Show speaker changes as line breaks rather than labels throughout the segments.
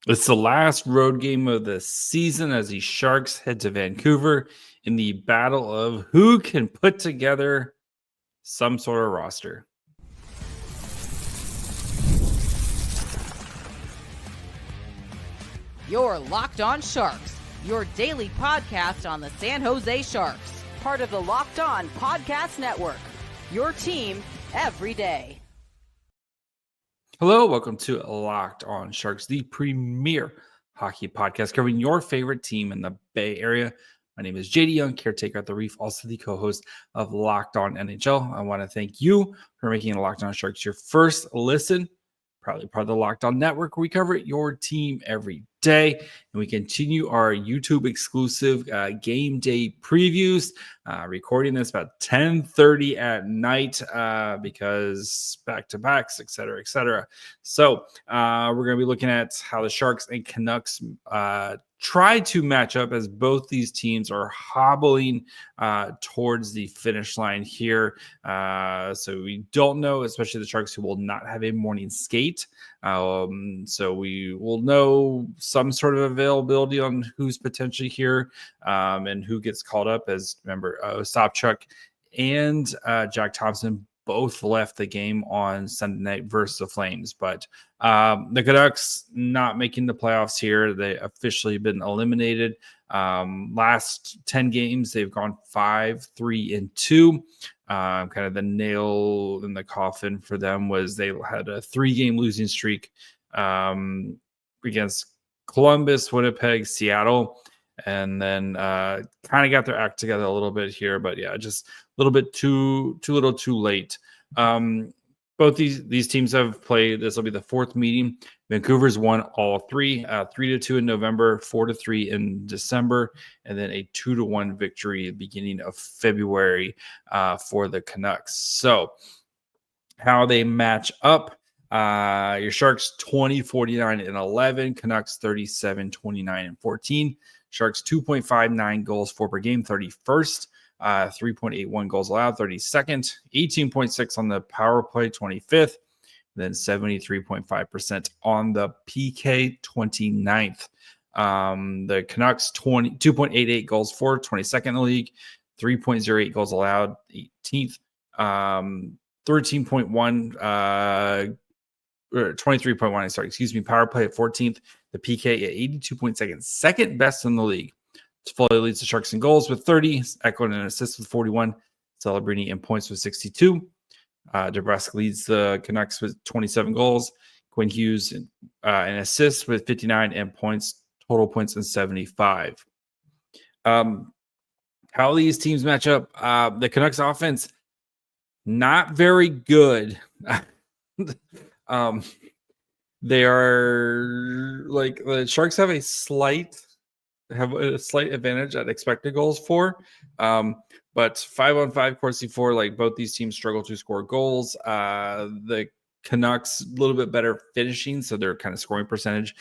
It's the last road game of the season as the Sharks head to Vancouver in the battle of who can put together some sort of roster.
You're Locked On Sharks, your daily podcast on the San Jose Sharks, part of the Locked On Podcast Network, your team every day.
Hello, welcome to Locked On Sharks, the premier hockey podcast covering your favorite team in the Bay Area. My name is JD Young, caretaker at the Reef, also the co-host of Locked On NHL. I want to thank you for making Locked On Sharks your first listen. Probably part of the Locked On Network. We cover your team every day, and we continue our YouTube exclusive game day previews. Recording this about 10:30 at night because back-to-backs, et cetera, et cetera. So we're going to be looking at how the Sharks and Canucks try to match up as both these teams are hobbling towards the finish line here. So we don't know, especially the Sharks, who will not have a morning skate. So we will know some sort of availability on who's potentially here and who gets called up. As remember, Ostapchuk and Jack Thompson both left the game on Sunday night versus the Flames. But the Canucks not making the playoffs here. They officially been eliminated. Last 10 games, they've gone 5-3-2. Kind of the nail in the coffin for them was they had a 3-game losing streak against Columbus, Winnipeg, Seattle, and then kind of got their act together a little bit here. But yeah, just a little bit too little too late. Both these teams have played. This will be the fourth meeting. Vancouver's won all three, 3-2 in November, 4-3 in December, and then a 2-1 victory at the beginning of February for the Canucks. So how they match up, your Sharks 20-49-11, Canucks 37-29-14. Sharks 2.59 goals for per game, 31st. 3.81 goals allowed, 32nd, 18.6 on the power play, 25th, then 73.5% on the PK, 29th. The Canucks 2.88 goals for, 22nd in the league, 3.08 goals allowed, 18th, 13.1 or 23.1, power play at 14th, the PK at 82.2, second best in the league. Foley leads the Sharks in goals with 30, Eklund and assists with 41, Celebrini in points with 62. DeBrusk leads the Canucks with 27 goals, Quinn Hughes in assists with 59, and total points in 75. How these teams match up, the Canucks offense, not very good. They are like the Sharks have a slight advantage at expected goals for. But 5-on-5 Corsi 4, like both these teams struggle to score goals. The Canucks a little bit better finishing, so their kind of scoring percentage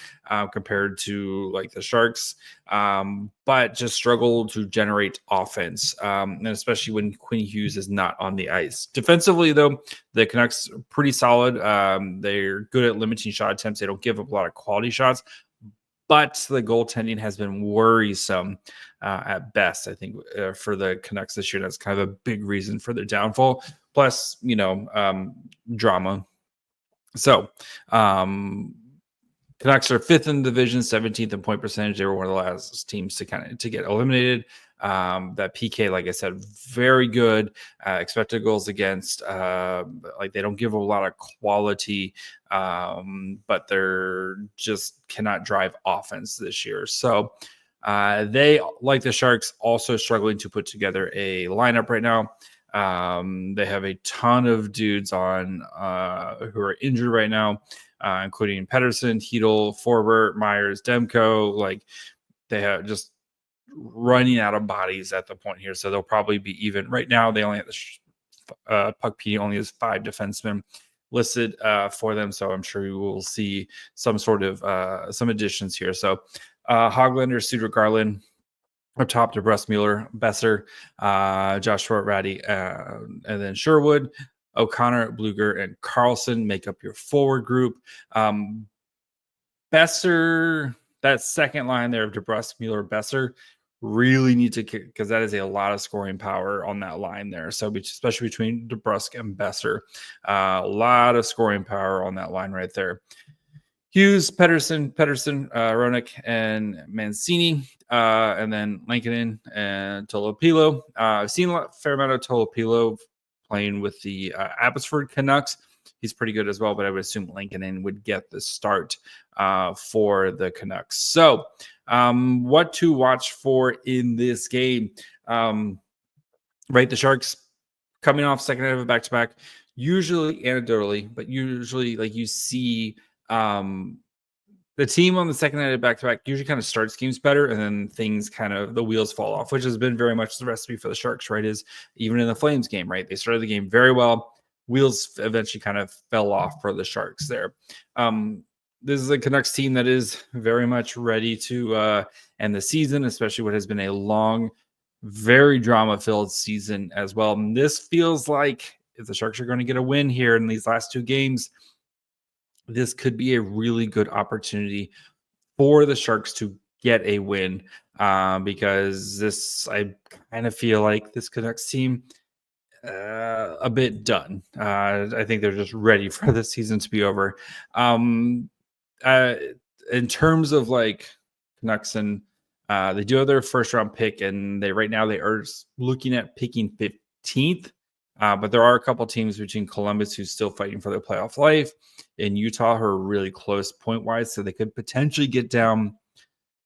compared to like the Sharks, but just struggle to generate offense, and especially when Quinn Hughes is not on the ice. Defensively, though, the Canucks are pretty solid. They're good at limiting shot attempts. They don't give up a lot of quality shots, but the goaltending has been worrisome at best, I think, for the Canucks this year. That's kind of a big reason for their downfall. Plus, drama. So, Canucks are fifth in the division, 17th in point percentage. They were one of the last teams to get eliminated. That PK, like I said, very good. Expected goals against, like they don't give a lot of quality, but they're just cannot drive offense this year. So they, like the Sharks, also struggling to put together a lineup right now. They have a ton of dudes on who are injured right now, including Pedersen, Hedel, Forbert, Myers, Demko. Like they have just running out of bodies at the point here, so they'll probably be even. Right now, they only have Puck P only has 5 defensemen listed for them, so I'm sure we will see some sort of some additions here. So Hoglander, Suter, Garland. Up top to Russ Mueller, Besser, Joshua Ratty, and then Sherwood, O'Connor, Bluger, and Carlson make up your forward group. Besser, that second line there of DeBrusk, Mueller, Besser, really need to kick because that is a lot of scoring power on that line there. So especially between DeBrusk and Besser, a lot of scoring power on that line right there. Hughes, Pedersen, Roenick, and Mancini, and then Lankinen and Tolopilo. I've seen a fair amount of Tolopilo playing with the Abbotsford Canucks. He's pretty good as well, but I would assume Lankinen would get the start for the Canucks. So what to watch for in this game? Right, the Sharks coming off second night of a back-to-back, usually anecdotally, but usually like you see the team on the second night of back-to-back usually kind of starts games better, and then things kind of the wheels fall off, which has been very much the recipe for the Sharks, right? Is even in the Flames game, right? They started the game very well. Wheels eventually kind of fell off for the Sharks there. This is a Canucks team that is very much ready to end the season, especially what has been a long, very drama-filled season as well. And this feels like if the Sharks are going to get a win here in these last two games, this could be a really good opportunity for the Sharks to get a win because I kind of feel like this Canucks team a bit done. I think they're just ready for the season to be over. In terms of like Canucks, and they do have their first round pick, and right now they are looking at picking 15th. But there are a couple teams between Columbus who's still fighting for their playoff life, and Utah who are really close point wise, so they could potentially get down,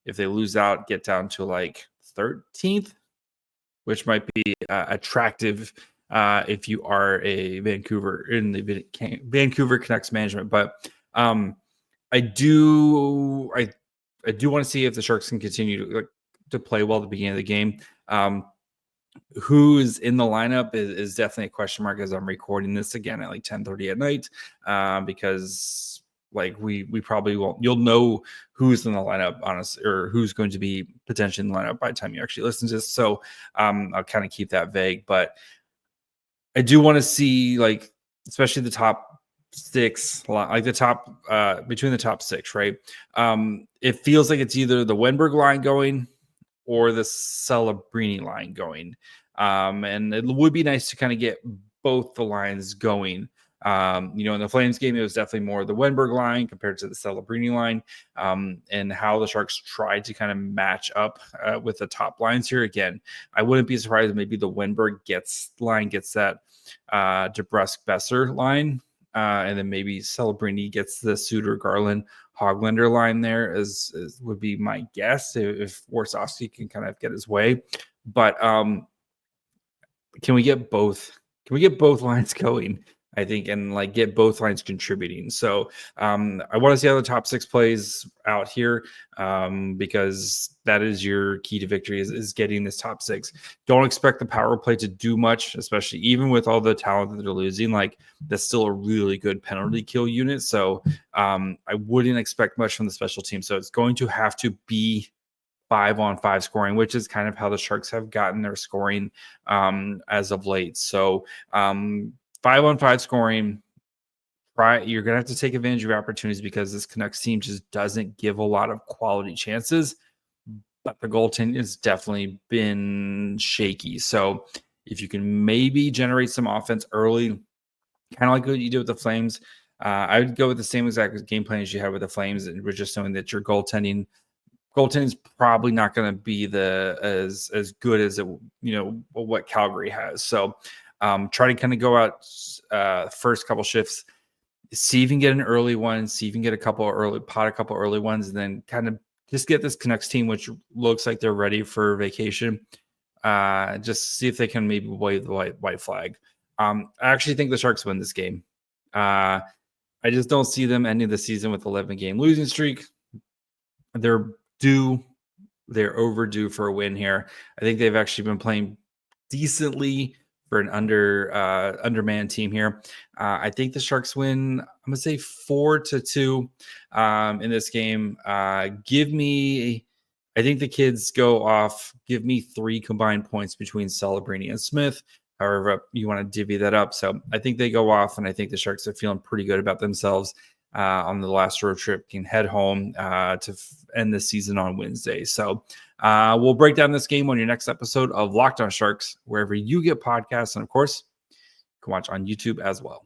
if they lose out, get down to like 13th, which might be attractive if you are a Vancouver Canucks management. But I do want to see if the Sharks can continue to play well at the beginning of the game. Who's in the lineup is definitely a question mark as I'm recording this again at like 10:30 at night, because like we probably won't. You'll know who's in the lineup, honestly, or who's going to be potentially in the lineup by the time you actually listen to this. So I'll kind of keep that vague, but I do want to see, like, especially the top six, like the top between the top six, right? It feels like it's either the Wenberg line going or the Celebrini line going. And it would be nice to kind of get both the lines going. In the Flames game, it was definitely more the Wenberg line compared to the Celebrini line, and how the Sharks tried to kind of match up with the top lines here. Again, I wouldn't be surprised if maybe the Wenberg gets that DeBrusk-Besser line, and then maybe Celebrini gets the Suter-Garland Hoglander line there, as would be my guess, if Warsofsky can kind of get his way. But can we get both lines going, I think, and like get both lines contributing? So I want to see how the top six plays out here, because that is your key to victory, is getting this top six. Don't expect the power play to do much, especially even with all the talent that they're losing. Like, that's still a really good penalty kill unit. So I wouldn't expect much from the special team. So it's going to have to be 5-on-5 scoring, which is kind of how the Sharks have gotten their scoring as of late. So 5-on-5 scoring, you're going to have to take advantage of your opportunities, because this Canucks team just doesn't give a lot of quality chances, but the goaltending has definitely been shaky. So if you can maybe generate some offense early, kind of like what you did with the Flames, I would go with the same exact game plan as you had with the Flames, and we're just knowing that your goaltending is probably not going to be as good as what Calgary has. So try to kind of go out first couple shifts, see if you can get an early one, see if you can get a couple early ones, and then kind of just get this Canucks team, which looks like they're ready for vacation. Just see if they can maybe wave the white flag. I actually think the Sharks win this game. I just don't see them ending the season with 11-game losing streak. They're overdue for a win here. I think they've actually been playing decently for an undermanned team here. I think the Sharks win, I'm going to say 4-2 in this game. I think the kids go off. Give me 3 combined points between Celebrini and Smith. However you want to divvy that up. So I think they go off, and I think the Sharks are feeling pretty good about themselves. on the last road trip can head home to end the season on Wednesday. So we'll break down this game on your next episode of Locked On Sharks, wherever you get podcasts. And of course, you can watch on YouTube as well.